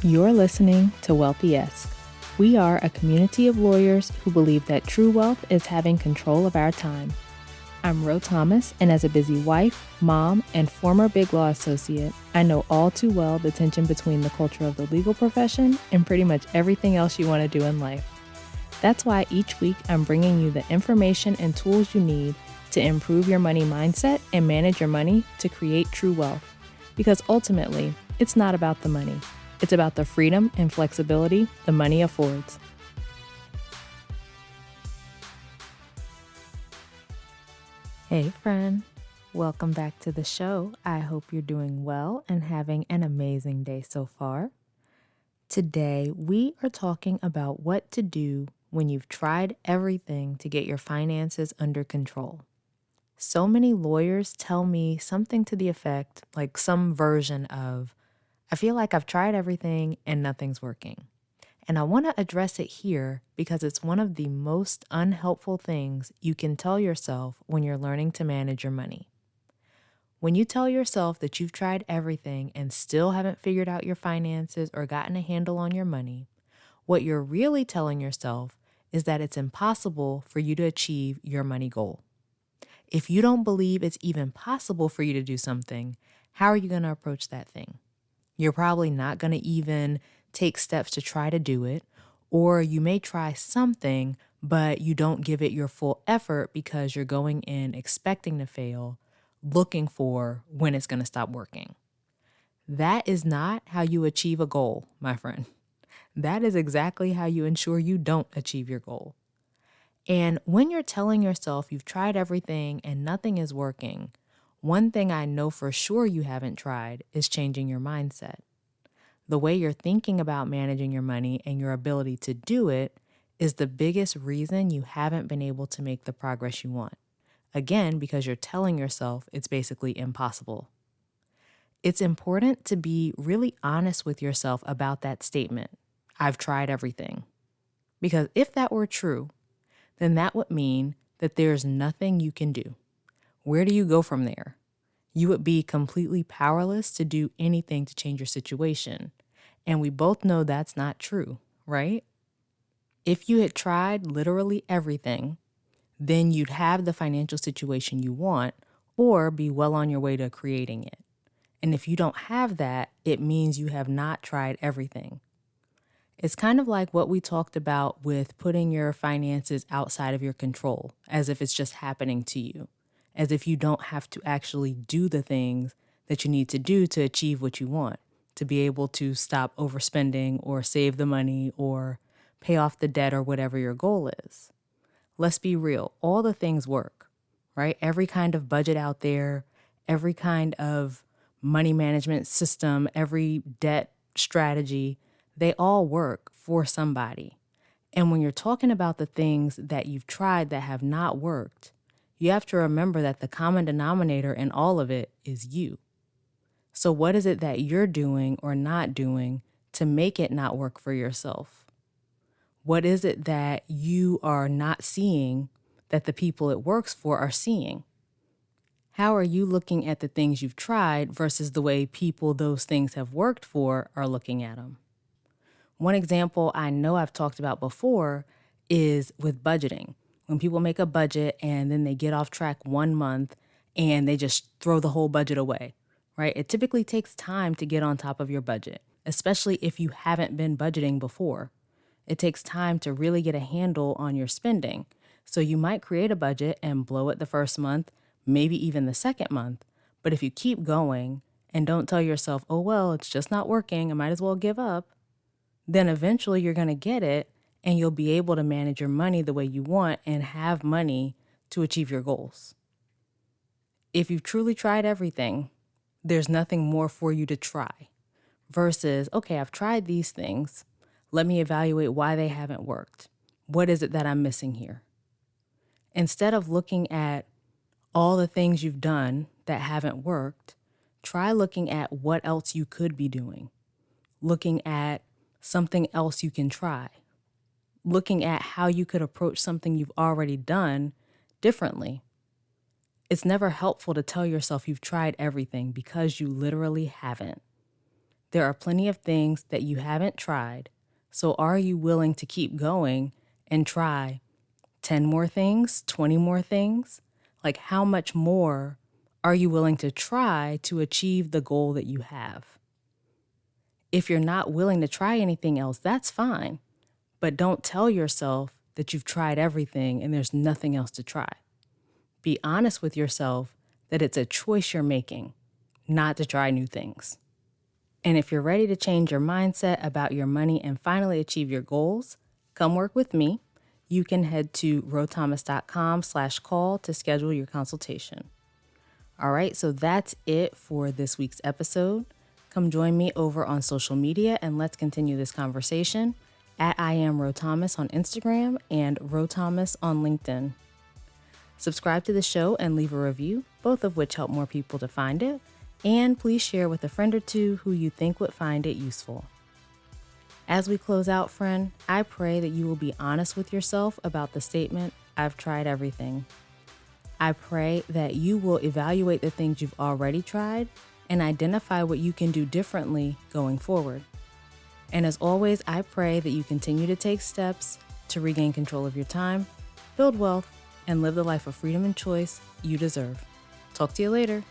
You're listening to Wealthy-esque. We are a community of lawyers who believe that true wealth is having control of our time. I'm Ro Thomas, and as a busy wife, mom, and former Big Law associate, I know all too well the tension between the culture of the legal profession and pretty much everything else you want to do in life. That's why each week I'm bringing you the information and tools you need to improve your money mindset and manage your money to create true wealth. Because ultimately, it's not about the money. It's about the freedom and flexibility the money affords. Hey friend, welcome back to the show. I hope you're doing well and having an amazing day so far. Today, we are talking about what to do when you've tried everything to get your finances under control. So many lawyers tell me something to the effect, like some version of, I feel like I've tried everything and nothing's working. And I want to address it here because it's one of the most unhelpful things you can tell yourself when you're learning to manage your money. When you tell yourself that you've tried everything and still haven't figured out your finances or gotten a handle on your money, what you're really telling yourself is that it's impossible for you to achieve your money goal. If you don't believe it's even possible for you to do something, how are you going to approach that thing? You're probably not going to even take steps to try to do it, or you may try something, but you don't give it your full effort because you're going in expecting to fail, looking for when it's going to stop working. That is not how you achieve a goal, my friend. That is exactly how you ensure you don't achieve your goal. And when you're telling yourself you've tried everything and nothing is working, one thing I know for sure you haven't tried is changing your mindset. The way you're thinking about managing your money and your ability to do it is the biggest reason you haven't been able to make the progress you want. Again, because you're telling yourself it's basically impossible. It's important to be really honest with yourself about that statement. I've tried everything. Because if that were true, then that would mean that there's nothing you can do. Where do you go from there? You would be completely powerless to do anything to change your situation. And we both know that's not true, right? If you had tried literally everything, then you'd have the financial situation you want or be well on your way to creating it. And if you don't have that, it means you have not tried everything. It's kind of like what we talked about with putting your finances outside of your control, as if it's just happening to you, as if you don't have to actually do the things that you need to do to achieve what you want, to be able to stop overspending or save the money or pay off the debt or whatever your goal is. Let's be real, all the things work, right? Every kind of budget out there, every kind of money management system, every debt strategy, they all work for somebody. And when you're talking about the things that you've tried that have not worked, you have to remember that the common denominator in all of it is you. So what is it that you're doing or not doing to make it not work for yourself? What is it that you are not seeing that the people it works for are seeing? How are you looking at the things you've tried versus the way people those things have worked for are looking at them? One example I know I've talked about before is with budgeting. When people make a budget and then they get off track 1 month and they just throw the whole budget away, right? It typically takes time to get on top of your budget, especially if you haven't been budgeting before. It takes time to really get a handle on your spending. So you might create a budget and blow it the first month, maybe even the second month. But if you keep going and don't tell yourself, oh, well, it's just not working, I might as well give up, then eventually you're going to get it and you'll be able to manage your money the way you want and have money to achieve your goals. If you've truly tried everything, there's nothing more for you to try versus, okay, I've tried these things. Let me evaluate why they haven't worked. What is it that I'm missing here? Instead of looking at all the things you've done that haven't worked, try looking at what else you could be doing, looking at something else you can try, looking at how you could approach something you've already done differently. It's never helpful to tell yourself you've tried everything because you literally haven't. There are plenty of things that you haven't tried. So are you willing to keep going and try 10 more things, 20 more things? Like, how much more are you willing to try to achieve the goal that you have? If you're not willing to try anything else, that's fine. But don't tell yourself that you've tried everything and there's nothing else to try. Be honest with yourself that it's a choice you're making, not to try new things. And if you're ready to change your mindset about your money and finally achieve your goals, come work with me. You can head to rothomas.com/call to schedule your consultation. All right, so that's it for this week's episode. Come join me over on social media and let's continue this conversation at I am Ro Thomas on Instagram and Ro Thomas on LinkedIn. Subscribe to the show and leave a review, both of which help more people to find it. And please share with a friend or two who you think would find it useful. As we close out, friend, I pray that you will be honest with yourself about the statement, I've tried everything. I pray that you will evaluate the things you've already tried and identify what you can do differently going forward. And as always, I pray that you continue to take steps to regain control of your time, build wealth, and live the life of freedom and choice you deserve. Talk to you later.